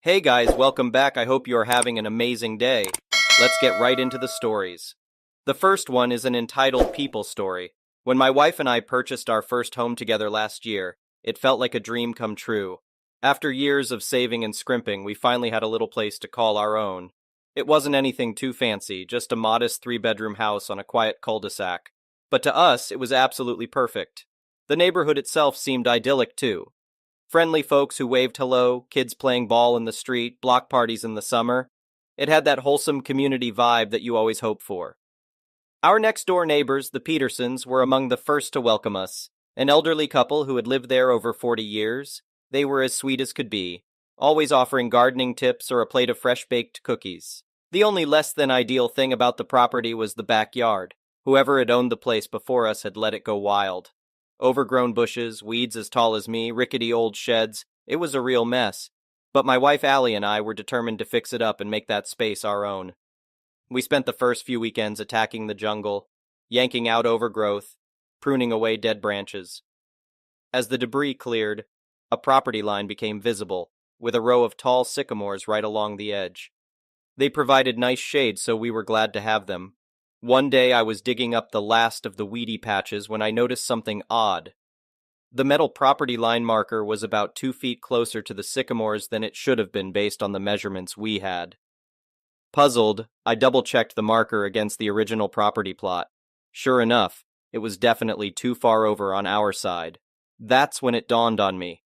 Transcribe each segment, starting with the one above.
Hey guys, welcome back. I hope you are having an amazing day. Let's get right into the stories. The first one is an entitled People story. When my wife and I purchased our first home together last year, it felt like a dream come true. After years of saving and scrimping, we finally had a little place to call our own. It wasn't anything too fancy, just a modest three-bedroom house on a quiet cul-de-sac. But to us, it was absolutely perfect. The neighborhood itself seemed idyllic too. Friendly folks who waved hello, kids playing ball in the street, block parties in the summer. It had that wholesome community vibe that you always hope for. Our next-door neighbors, the Petersons, were among the first to welcome us. An elderly couple who had lived there over 40 years. They were as sweet as could be, always offering gardening tips or a plate of fresh-baked cookies. The only less than ideal thing about the property was the backyard. Whoever had owned the place before us had let it go wild. Overgrown bushes, weeds as tall as me, rickety old sheds. It was a real mess. But my wife Allie and I were determined to fix it up and make that space our own. We spent the first few weekends attacking the jungle, yanking out overgrowth, pruning away dead branches. As the debris cleared, a property line became visible, with a row of tall sycamores right along the edge. They provided nice shade, so we were glad to have them. One day I was digging up the last of the weedy patches when I noticed something odd. The metal property line marker was about 2 feet closer to the sycamores than it should have been based on the measurements we had. Puzzled, I double-checked the marker against the original property plot. Sure enough, it was definitely too far over on our side. That's when it dawned on me.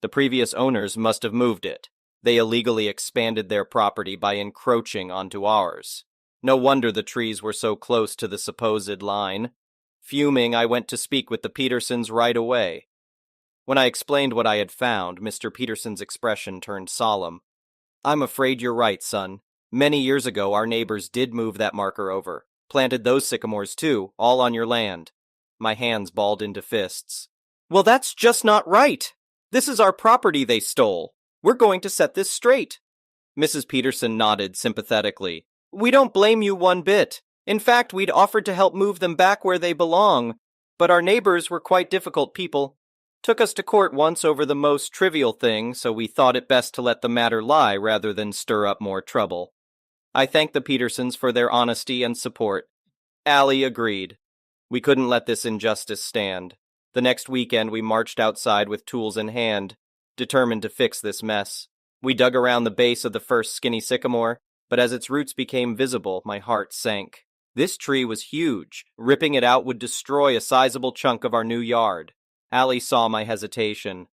The previous owners must have moved it. They illegally expanded their property by encroaching onto ours. No wonder the trees were so close to the supposed line. Fuming, I went to speak with the Petersons right away. When I explained what I had found, Mr. Peterson's expression turned solemn. "I'm afraid you're right, son. Many years ago, our neighbors did move that marker over. Planted those sycamores too, all on your land." My hands balled into fists. "Well, that's just not right. This is our property they stole. We're going to set this straight." Mrs. Peterson nodded sympathetically. "We don't blame you one bit. In fact, we'd offered to help move them back where they belong, but our neighbors were quite difficult people. Took us to court once over the most trivial thing, so we thought it best to let the matter lie rather than stir up more trouble." I thanked the Petersons for their honesty and support. Allie agreed. We couldn't let this injustice stand. The next weekend we marched outside with tools in hand, determined to fix this mess. We dug around the base of the first skinny sycamore, but as its roots became visible, my heart sank. This tree was huge. Ripping it out would destroy a sizable chunk of our new yard. Allie saw my hesitation.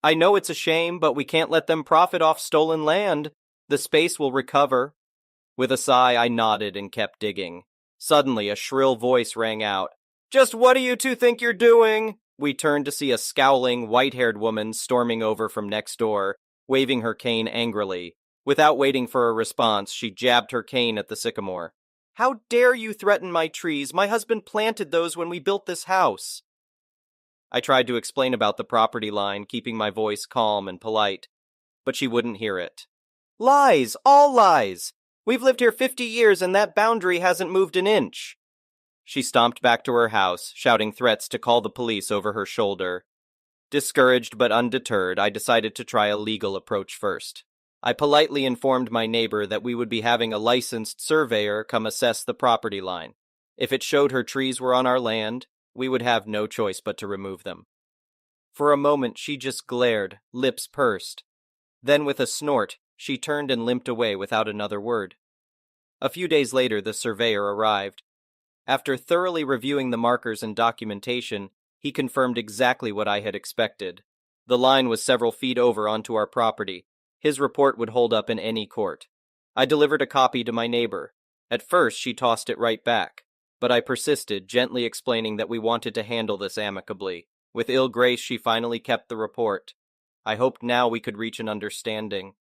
"I know it's a shame, but we can't let them profit off stolen land. The space will recover." With a sigh, I nodded and kept digging. Suddenly, a shrill voice rang out. "Just what do you two think you're doing?" We turned to see a scowling, white-haired woman storming over from next door, waving her cane angrily. Without waiting for a response, she jabbed her cane at the sycamore. "How dare you threaten my trees? My husband planted those when we built this house." I tried to explain about the property line, keeping my voice calm and polite, but she wouldn't hear it. "Lies! All lies! We've lived here 50 years and that boundary hasn't moved an inch." She stomped back to her house, shouting threats to call the police over her shoulder. Discouraged but undeterred, I decided to try a legal approach first. I politely informed my neighbor that we would be having a licensed surveyor come assess the property line. If it showed her trees were on our land, we would have no choice but to remove them. For a moment she just glared, lips pursed. Then with a snort, she turned and limped away without another word. A few days later, the surveyor arrived. After thoroughly reviewing the markers and documentation, he confirmed exactly what I had expected. The line was several feet over onto our property. His report would hold up in any court. I delivered a copy to my neighbor. At first, she tossed it right back, but I persisted, gently explaining that we wanted to handle this amicably. With ill grace, she finally kept the report. I hoped now we could reach an understanding.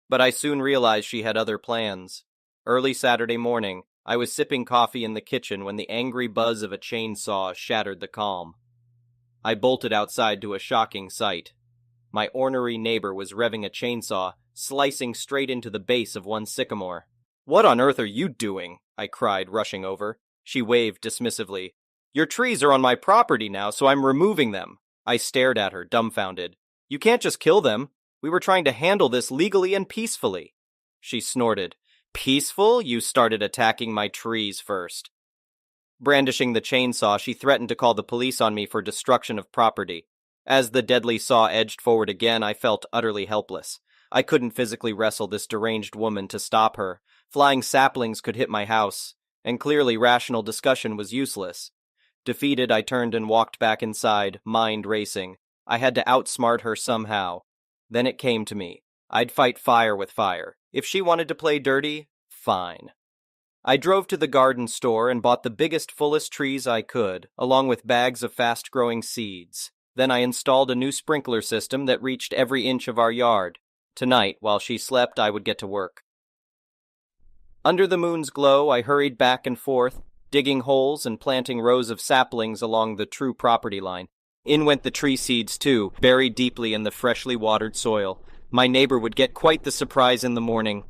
But I soon realized she had other plans. Early Saturday morning, I was sipping coffee in the kitchen when the angry buzz of a chainsaw shattered the calm. I bolted outside to a shocking sight. My ornery neighbor was revving a chainsaw, slicing straight into the base of one sycamore. "What on earth are you doing?" I cried, rushing over. She waved dismissively. "Your trees are on my property now, so I'm removing them." I stared at her, dumbfounded. "You can't just kill them. We were trying to handle this legally and peacefully. She snorted. Peaceful? You started attacking my trees first. Brandishing the chainsaw, she threatened to call the police on me for destruction of property. As the deadly saw edged forward again, I felt utterly helpless. I couldn't physically wrestle this deranged woman to stop her. Flying saplings could hit my house, and clearly rational discussion was useless. Defeated, I turned and walked back inside, mind racing. I had to outsmart her somehow. Then it came to me. I'd fight fire with fire. If she wanted to play dirty, fine. I drove to the garden store and bought the biggest, fullest trees I could, along with bags of fast-growing seeds. Then I installed a new sprinkler system that reached every inch of our yard. Tonight, while she slept, I would get to work. Under the moon's glow, I hurried back and forth, digging holes and planting rows of saplings along the true property line. In went the tree seeds, too, buried deeply in the freshly watered soil. My neighbor would get quite the surprise in the morning.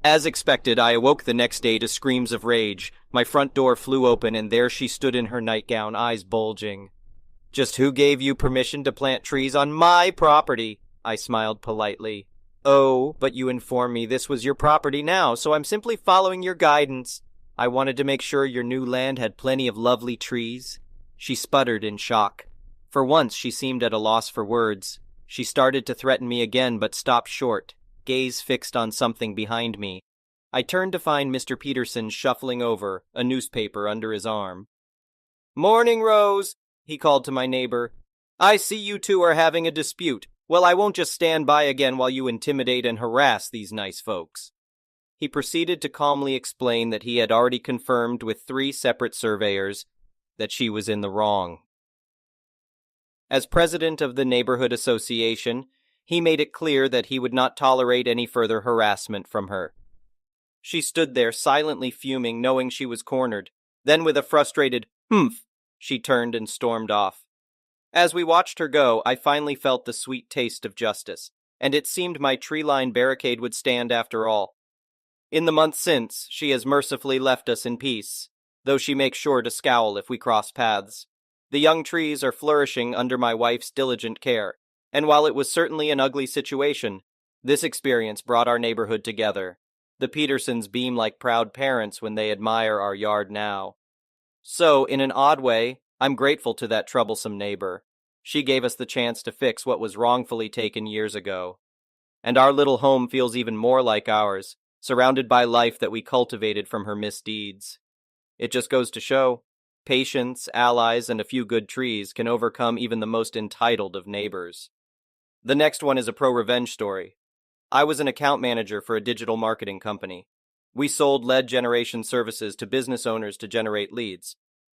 As expected, I awoke the next day to screams of rage. My front door flew open, and there she stood in her nightgown, eyes bulging. Just who gave you permission to plant trees on my property? I smiled politely. Oh, but you informed me this was your property now, so I'm simply following your guidance. I wanted to make sure your new land had plenty of lovely trees. She sputtered in shock. For once, she seemed at a loss for words. She started to threaten me again, but stopped short, gaze fixed on something behind me. I turned to find Mr. Peterson shuffling over, a newspaper under his arm. "Morning, Rose," he called to my neighbor. "I see you two are having a dispute. Well, I won't just stand by again while you intimidate and harass these nice folks." He proceeded to calmly explain that he had already confirmed with 3 separate surveyors that she was in the wrong. As president of the neighborhood association, he made it clear that he would not tolerate any further harassment from her. She stood there silently fuming, knowing she was cornered. Then with a frustrated "humph," she turned and stormed off. As we watched her go, I finally felt the sweet taste of justice, and it seemed my tree-lined barricade would stand after all. In the months since, she has mercifully left us in peace, though she makes sure to scowl if we cross paths. The young trees are flourishing under my wife's diligent care, and while it was certainly an ugly situation, this experience brought our neighborhood together. The Petersons beam like proud parents when they admire our yard now. So, in an odd way, I'm grateful to that troublesome neighbor. She gave us the chance to fix what was wrongfully taken years ago. And our little home feels even more like ours, surrounded by life that we cultivated from her misdeeds. It just goes to show, patience, allies, and a few good trees can overcome even the most entitled of neighbors. The next one is a pro-revenge story. I was an account manager for a digital marketing company. We sold lead generation services to business owners to generate leads.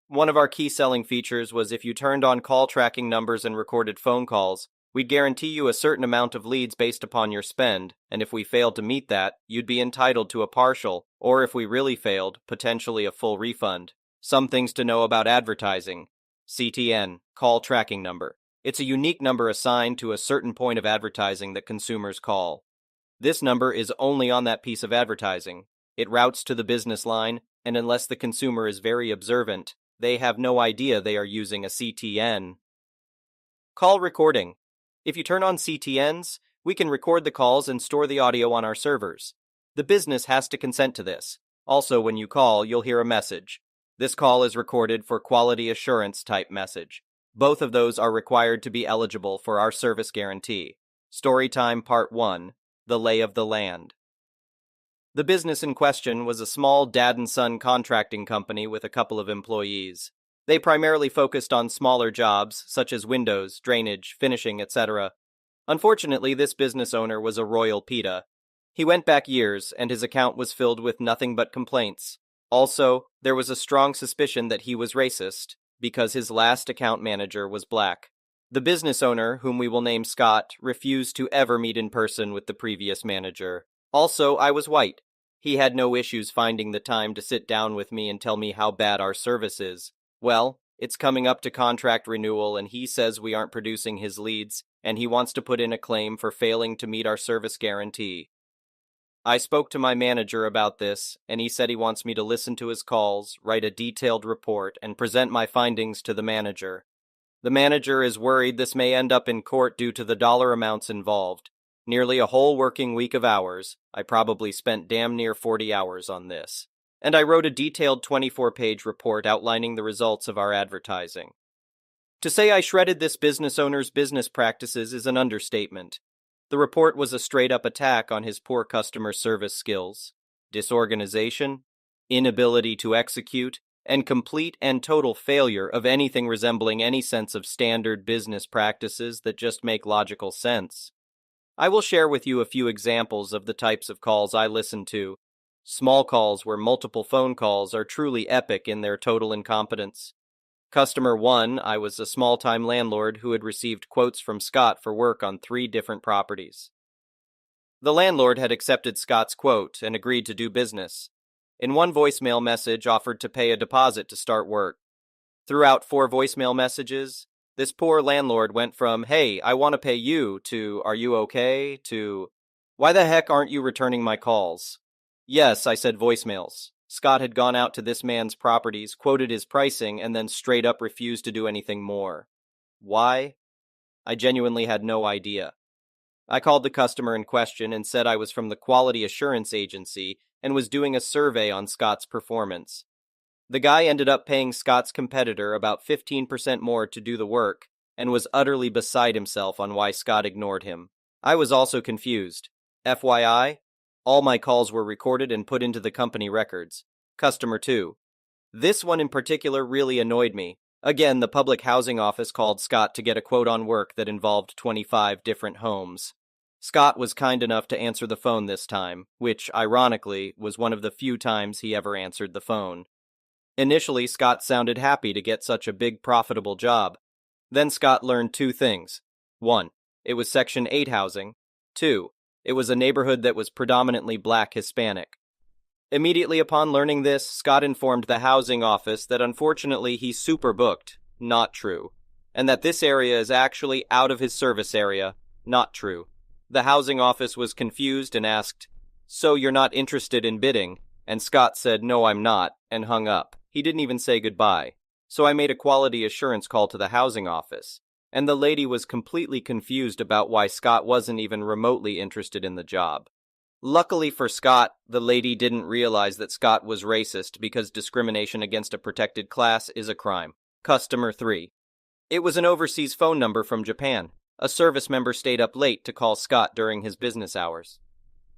One of our key selling features was if you turned on call tracking numbers and recorded phone calls, we'd guarantee you a certain amount of leads based upon your spend, and if we failed to meet that, you'd be entitled to a partial, or if we really failed, potentially a full refund. Some things to know about advertising. CTN, call tracking number. It's a unique number assigned to a certain point of advertising that consumers call. This number is only on that piece of advertising. It routes to the business line, and unless the consumer is very observant, they have no idea they are using a CTN. Call recording. If you turn on CTNs, we can record the calls and store the audio on our servers. The business has to consent to this. Also, when you call, you'll hear a message. This call is recorded for quality assurance type message. Both of those are required to be eligible for our service guarantee. Storytime Part 1, The Lay of the Land. The business in question was a small dad and son contracting company with a couple of employees. They primarily focused on smaller jobs, such as windows, drainage, finishing, etc. Unfortunately, this business owner was a royal PETA. He went back years, and his account was filled with nothing but complaints. Also, there was a strong suspicion that he was racist, because his last account manager was black. The business owner, whom we will name Scott, refused to ever meet in person with the previous manager. Also, I was white. He had no issues finding the time to sit down with me and tell me how bad our service is. Well, it's coming up to contract renewal and he says we aren't producing his leads, and he wants to put in a claim for failing to meet our service guarantee. I spoke to my manager about this, and he said he wants me to listen to his calls, write a detailed report, and present my findings to the manager. The manager is worried this may end up in court due to the dollar amounts involved. Nearly a whole working week of hours. I probably spent damn near 40 hours on this. And I wrote a detailed 24-page report outlining the results of our advertising. To say I shredded this business owner's business practices is an understatement. The report was a straight-up attack on his poor customer service skills, disorganization, inability to execute, and complete and total failure of anything resembling any sense of standard business practices that just make logical sense. I will share with you a few examples of the types of calls I listen to. Small calls where multiple phone calls are truly epic in their total incompetence. Customer 1, I was a small-time landlord who had received quotes from Scott for work on 3 different properties. The landlord had accepted Scott's quote and agreed to do business. In one voicemail message, offered to pay a deposit to start work. Throughout 4 voicemail messages, this poor landlord went from, "Hey, I want to pay you," to, "Are you okay?" to, "Why the heck aren't you returning my calls?" Yes, I said voicemails. Scott had gone out to this man's properties, quoted his pricing, and then straight up refused to do anything more. Why? I genuinely had no idea. I called the customer in question and said I was from the Quality Assurance Agency and was doing a survey on Scott's performance. The guy ended up paying Scott's competitor about 15% more to do the work and was utterly beside himself on why Scott ignored him. I was also confused. FYI, all my calls were recorded and put into the company records. Customer 2. This one in particular really annoyed me. Again, the public housing office called Scott to get a quote on work that involved 25 different homes. Scott was kind enough to answer the phone this time, which, ironically, was one of the few times he ever answered the phone. Initially, Scott sounded happy to get such a big, profitable job. Then Scott learned 2 things. 1. It was Section 8 housing. 2. It was a neighborhood that was predominantly Black Hispanic. Immediately upon learning this, Scott informed the housing office that unfortunately he superbooked, not true, and that this area is actually out of his service area, not true. The housing office was confused and asked, "So you're not interested in bidding?" And Scott said, "No, I'm not," and hung up. He didn't even say goodbye. So I made a quality assurance call to the housing office, and the lady was completely confused about why Scott wasn't even remotely interested in the job. Luckily for Scott, the lady didn't realize that Scott was racist because discrimination against a protected class is a crime. Customer 3. It was an overseas phone number from Japan. A service member stayed up late to call Scott during his business hours.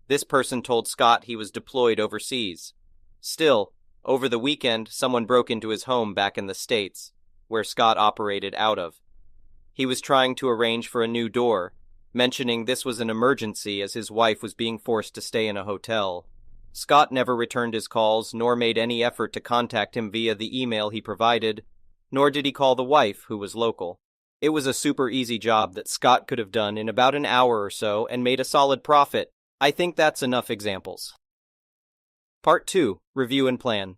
This person told Scott he was deployed overseas. Still, over the weekend, someone broke into his home back in the States, where Scott operated out of. He was trying to arrange for a new door, mentioning this was an emergency as his wife was being forced to stay in a hotel. Scott never returned his calls nor made any effort to contact him via the email he provided, nor did he call the wife, who was local. It was a super easy job that Scott could have done in about an hour or so and made a solid profit. I think that's enough examples. Part 2. Review and Plan.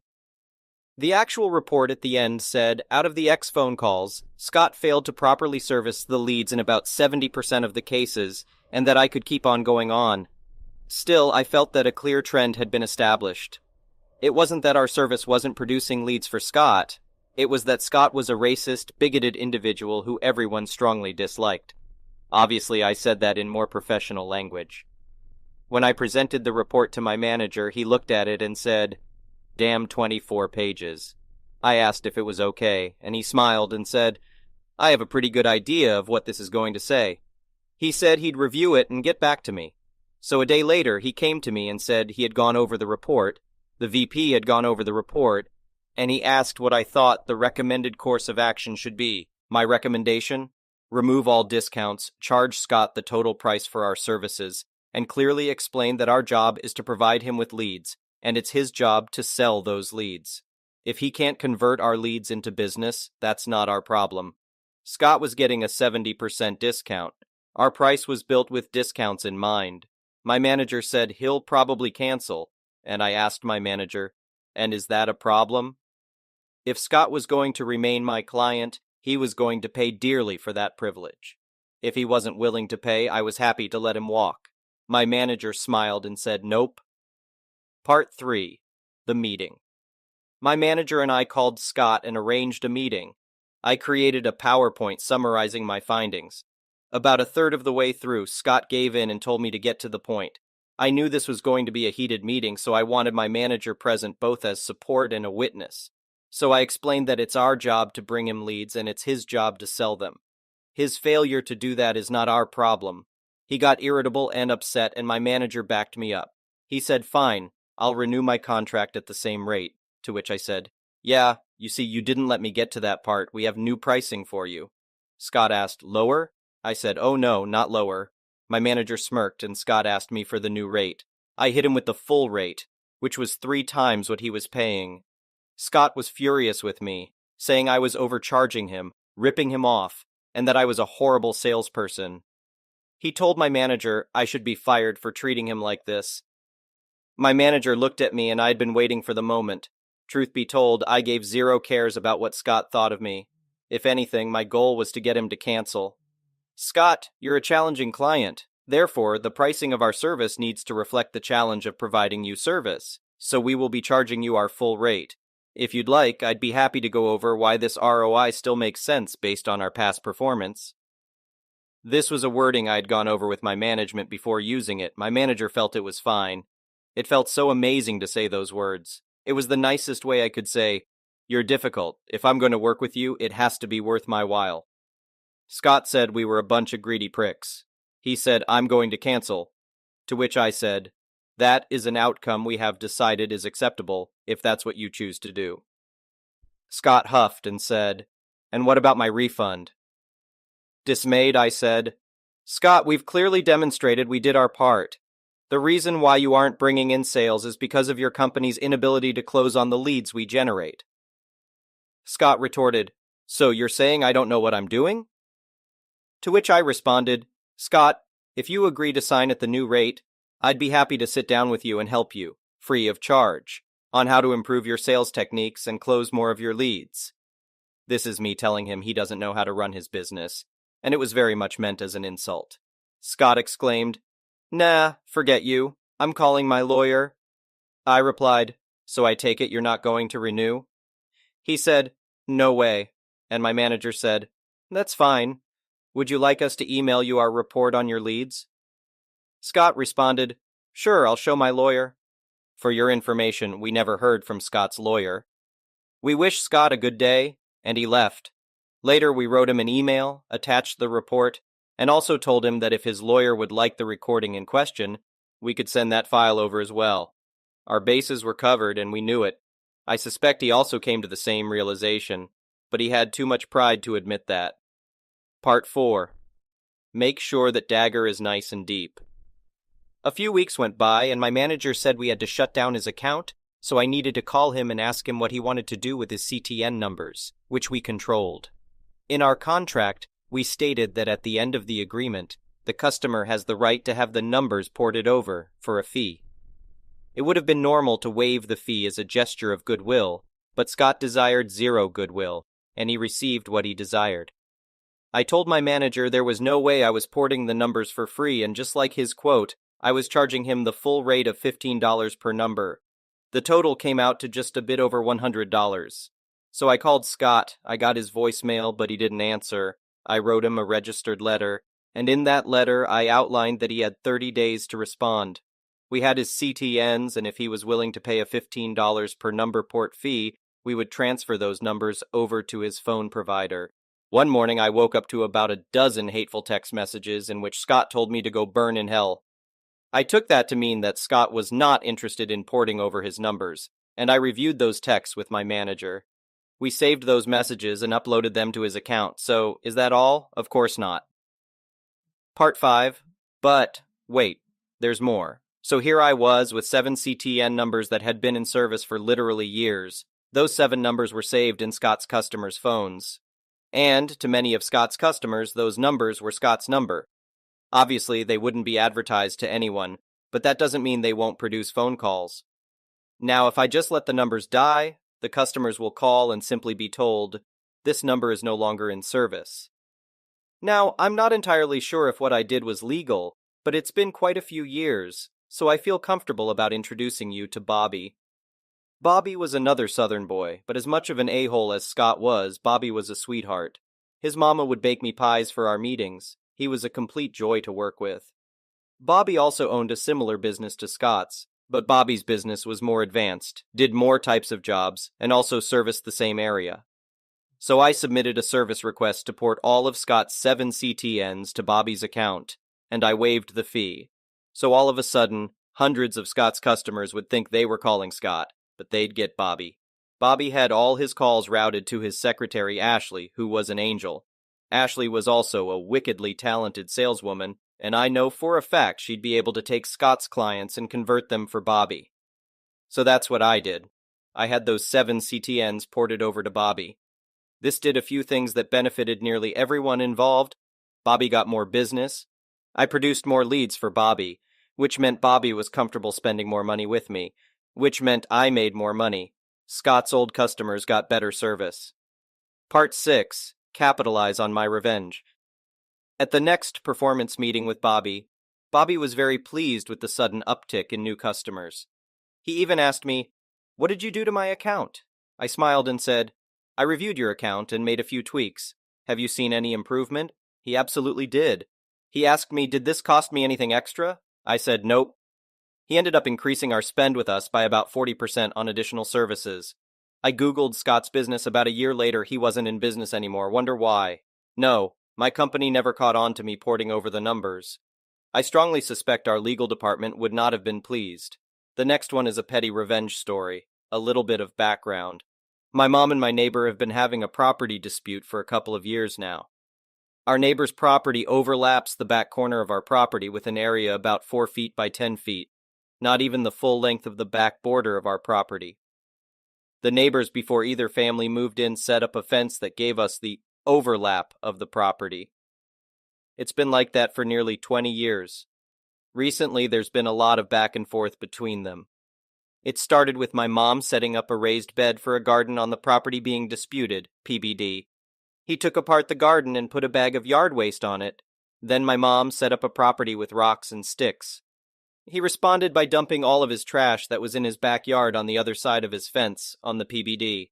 The actual report at the end said, out of the X phone calls, Scott failed to properly service the leads in about 70% of the cases, and that I could keep on going on. Still, I felt that a clear trend had been established. It wasn't that our service wasn't producing leads for Scott. It was that Scott was a racist, bigoted individual who everyone strongly disliked. Obviously, I said that in more professional language. When I presented the report to my manager, he looked at it and said, "Damn 24 pages. I asked if it was okay, and he smiled and said, "I have a pretty good idea of what this is going to say." He said he'd review it and get back to me. So a day later, he came to me and said he had gone over the report, the VP had gone over the report, and he asked what I thought the recommended course of action should be. My recommendation? Remove all discounts, charge Scott the total price for our services, and clearly explain that our job is to provide him with leads, and it's his job to sell those leads. If he can't convert our leads into business, that's not our problem. Scott was getting a 70% discount. Our price was built with discounts in mind. My manager said he'll probably cancel, and I asked my manager, "And is that a problem?" If Scott was going to remain my client, he was going to pay dearly for that privilege. If he wasn't willing to pay, I was happy to let him walk. My manager smiled and said, "Nope." Part 3. The Meeting. My manager and I called Scott and arranged a meeting. I created a PowerPoint summarizing my findings. About a third of the way through, Scott gave in and told me to get to the point. I knew this was going to be a heated meeting, so I wanted my manager present both as support and a witness. So I explained that it's our job to bring him leads and it's his job to sell them. His failure to do that is not our problem. He got irritable and upset, and my manager backed me up. He said, "Fine, I'll renew my contract at the same rate," to which I said, "Yeah, you see, you didn't let me get to that part. We have new pricing for you." Scott asked, "Lower?" I said, "Oh no, not lower." My manager smirked, and Scott asked me for the new rate. I hit him with the full rate, which was 3 times what he was paying. Scott was furious with me, saying I was overcharging him, ripping him off, and that I was a horrible salesperson. He told my manager I should be fired for treating him like this. My manager looked at me, and I'd been waiting for the moment. Truth be told, I gave 0 cares about what Scott thought of me. If anything, my goal was to get him to cancel. "Scott, you're a challenging client. Therefore, the pricing of our service needs to reflect the challenge of providing you service, so we will be charging you our full rate. If you'd like, I'd be happy to go over why this ROI still makes sense based on our past performance." This was a wording I'd gone over with my management before using it. My manager felt it was fine. It felt so amazing to say those words. It was the nicest way I could say, "You're difficult. If I'm going to work with you, it has to be worth my while." Scott said we were a bunch of greedy pricks. He said, "I'm going to cancel." To which I said, "That is an outcome we have decided is acceptable, if that's what you choose to do." Scott huffed and said, "And what about my refund?" Dismayed, I said, "Scott, we've clearly demonstrated we did our part. The reason why you aren't bringing in sales is because of your company's inability to close on the leads we generate." Scott retorted, "So you're saying I don't know what I'm doing?" To which I responded, "Scott, if you agree to sign at the new rate, I'd be happy to sit down with you and help you, free of charge, on how to improve your sales techniques and close more of your leads." This is me telling him he doesn't know how to run his business, and it was very much meant as an insult. Scott exclaimed, "Nah, forget you. I'm calling my lawyer." I replied, "So I take it you're not going to renew?" He said, "No way." And my manager said, "That's fine. Would you like us to email you our report on your leads?" Scott responded, "Sure, I'll show my lawyer." For your information, we never heard from Scott's lawyer. We wished Scott a good day, and he left. Later, we wrote him an email, attached the report, and also told him that if his lawyer would like the recording in question, we could send that file over as well. Our bases were covered, and we knew it. I suspect he also came to the same realization, but he had too much pride to admit that. Part 4. Make sure that dagger is nice and deep. A few weeks went by, and my manager said we had to shut down his account, so I needed to call him and ask him what he wanted to do with his CTN numbers, which we controlled. In our contract, we stated that at the end of the agreement, the customer has the right to have the numbers ported over for a fee. It would have been normal to waive the fee as a gesture of goodwill, but Scott desired 0 goodwill, and he received what he desired. I told my manager there was no way I was porting the numbers for free, and just like his quote, I was charging him the full rate of $15 per number. The total came out to just a bit over $100. So I called Scott. I got his voicemail, but he didn't answer. I wrote him a registered letter, and in that letter I outlined that he had 30 days to respond. We had his CTNs, and if he was willing to pay a $15 per number port fee, we would transfer those numbers over to his phone provider. One morning I woke up to about a dozen hateful text messages in which Scott told me to go burn in hell. I took that to mean that Scott was not interested in porting over his numbers, and I reviewed those texts with my manager. We saved those messages and uploaded them to his account, so is that all? Of course not. Part 5. But, wait, there's more. So here I was with 7 CTN numbers that had been in service for literally years. Those 7 numbers were saved in Scott's customers' phones. And, to many of Scott's customers, those numbers were Scott's number. Obviously, they wouldn't be advertised to anyone, but that doesn't mean they won't produce phone calls. Now, if I just let the numbers die, the customers will call and simply be told, "This number is no longer in service." Now, I'm not entirely sure if what I did was legal, but it's been quite a few years, so I feel comfortable about introducing you to Bobby. Bobby was another Southern boy, but as much of an a-hole as Scott was, Bobby was a sweetheart. His mama would bake me pies for our meetings. He was a complete joy to work with. Bobby also owned a similar business to Scott's, but Bobby's business was more advanced, did more types of jobs, and also serviced the same area. So I submitted a service request to port all of Scott's 7 CTNs to Bobby's account, and I waived the fee. So all of a sudden, hundreds of Scott's customers would think they were calling Scott, but they'd get Bobby. Bobby had all his calls routed to his secretary Ashley, who was an angel. Ashley was also a wickedly talented saleswoman, and I know for a fact she'd be able to take Scott's clients and convert them for Bobby. So that's what I did. I had those 7 CTNs ported over to Bobby. This did a few things that benefited nearly everyone involved. Bobby got more business. I produced more leads for Bobby, which meant Bobby was comfortable spending more money with me, which meant I made more money. Scott's old customers got better service. Part 6. Capitalize on my revenge. At the next performance meeting with Bobby, Bobby was very pleased with the sudden uptick in new customers. He even asked me, "What did you do to my account?" I smiled and said, "I reviewed your account and made a few tweaks. Have you seen any improvement?" He absolutely did. He asked me, "Did this cost me anything extra?" I said, "Nope." He ended up increasing our spend with us by about 40% on additional services. I Googled Scott's business about a year later. He wasn't in business anymore. Wonder why? No, my company never caught on to me porting over the numbers. I strongly suspect our legal department would not have been pleased. The next one is a petty revenge story. A little bit of background. My mom and my neighbor have been having a property dispute for a couple of years now. Our neighbor's property overlaps the back corner of our property with an area about 4 feet by 10 feet. Not even the full length of the back border of our property. The neighbors before either family moved in set up a fence that gave us the overlap of the property. It's been like that for nearly 20 years. Recently, there's been a lot of back and forth between them. It started with my mom setting up a raised bed for a garden on the property being disputed, PBD. He took apart the garden and put a bag of yard waste on it. Then my mom set up a property with rocks and sticks. He responded by dumping all of his trash that was in his backyard on the other side of his fence, on the PBD.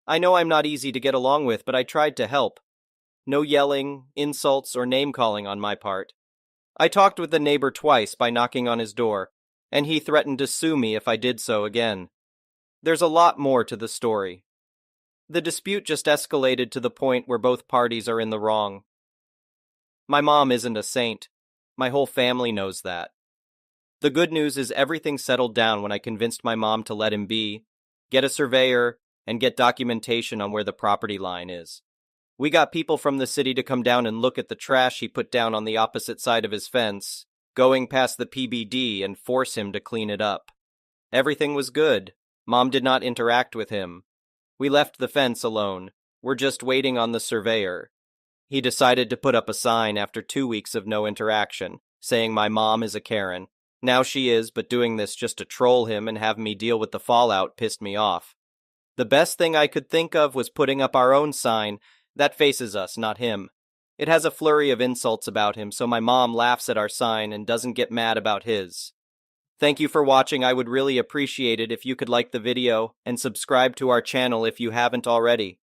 I know I'm not easy to get along with, but I tried to help. No yelling, insults, or name-calling on my part. I talked with the neighbor twice by knocking on his door, and he threatened to sue me if I did so again. There's a lot more to the story. The dispute just escalated to the point where both parties are in the wrong. My mom isn't a saint. My whole family knows that. The good news is everything settled down when I convinced my mom to let him be, get a surveyor, and get documentation on where the property line is. We got people from the city to come down and look at the trash he put down on the opposite side of his fence, going past the PBD, and force him to clean it up. Everything was good. Mom did not interact with him. We left the fence alone. We're just waiting on the surveyor. He decided to put up a sign after 2 weeks of no interaction, saying my mom is a Karen. Now she is, but doing this just to troll him and have me deal with the fallout pissed me off. The best thing I could think of was putting up our own sign that faces us, not him. It has a flurry of insults about him, so my mom laughs at our sign and doesn't get mad about his. Thank you for watching. I would really appreciate it if you could like the video and subscribe to our channel if you haven't already.